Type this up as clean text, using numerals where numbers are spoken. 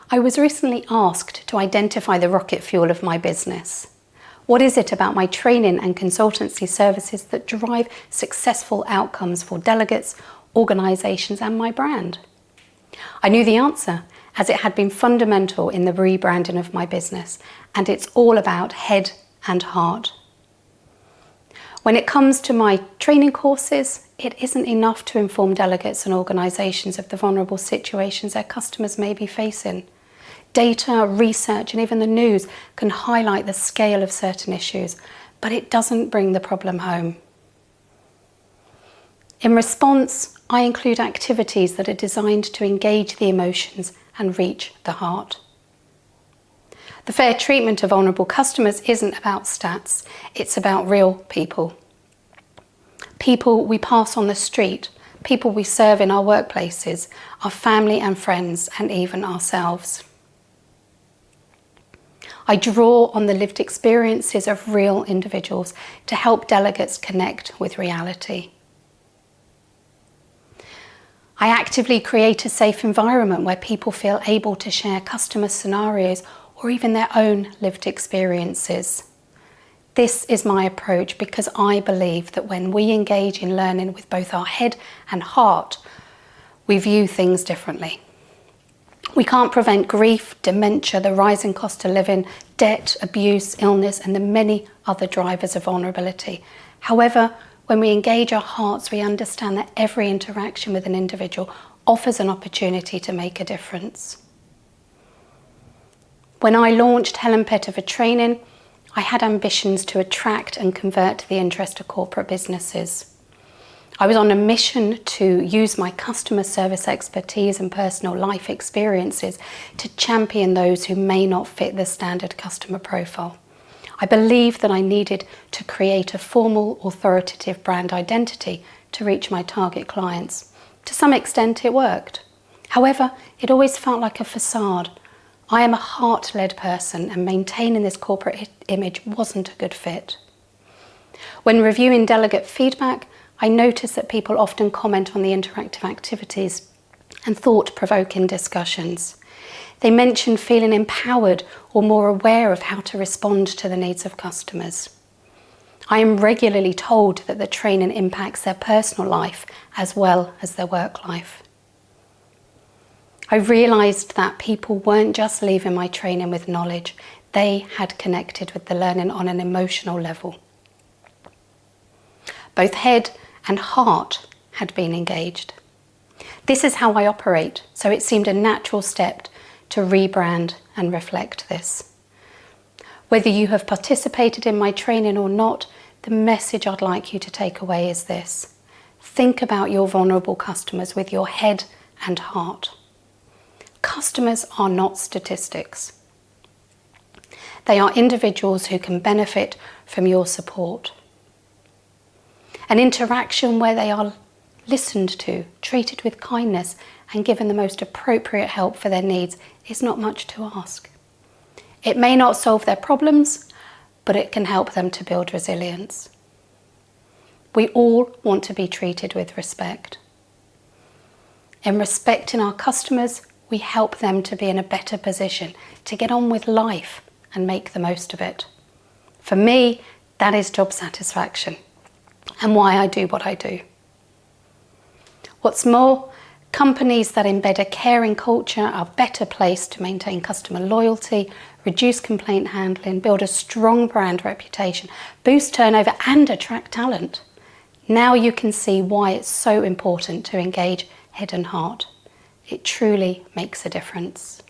I was recently asked to identify the rocket fuel of my business. What is it about my training and consultancy services that drive successful outcomes for delegates, organisations and my brand? I knew the answer, as it had been fundamental in the rebranding of my business, and it's all about head and heart. When it comes to my training courses, it isn't enough to inform delegates and organisations of the vulnerable situations their customers may be facing. Data, research and even the news can highlight the scale of certain issues, but it doesn't bring the problem home. In response, I include activities that are designed to engage the emotions and reach the heart. The fair treatment of vulnerable customers isn't about stats, it's about real people. People we pass on the street, people we serve in our workplaces, our family and friends, and even ourselves. I draw on the lived experiences of real individuals to help delegates connect with reality. I actively create a safe environment where people feel able to share customer scenarios or even their own lived experiences. This is my approach because I believe that when we engage in learning with both our head and heart, we view things differently. We can't prevent grief, dementia, the rising cost of living, debt, abuse, illness, and the many other drivers of vulnerability. However, when we engage our hearts, we understand that every interaction with an individual offers an opportunity to make a difference. When I launched Helen Pettifer Training, I had ambitions to attract and convert the interest of corporate businesses. I was on a mission to use my customer service expertise and personal life experiences to champion those who may not fit the standard customer profile. I believed that I needed to create a formal, authoritative brand identity to reach my target clients. To some extent, it worked. However, it always felt like a facade. I am a heart-led person, and maintaining this corporate image wasn't a good fit. When reviewing delegate feedback, I noticed that people often comment on the interactive activities and thought-provoking discussions. They mentioned feeling empowered or more aware of how to respond to the needs of customers. I am regularly told that the training impacts their personal life as well as their work life. I realised that people weren't just leaving my training with knowledge, they had connected with the learning on an emotional level. Both head and heart had been engaged. This is how I operate, so it seemed a natural step to rebrand and reflect this. Whether you have participated in my training or not, the message I'd like you to take away is this. Think about your vulnerable customers with your head and heart. Customers are not statistics. They are individuals who can benefit from your support. An interaction where they are listened to, treated with kindness and given the most appropriate help for their needs is not much to ask. It may not solve their problems, but it can help them to build resilience. We all want to be treated with respect. In respecting our customers, we help them to be in a better position to get on with life and make the most of it. For me, that is job satisfaction and why I do what I do. What's more, companies that embed a caring culture are better placed to maintain customer loyalty, reduce complaint handling, build a strong brand reputation, boost turnover and attract talent. Now you can see why it's so important to engage head and heart. It truly makes a difference.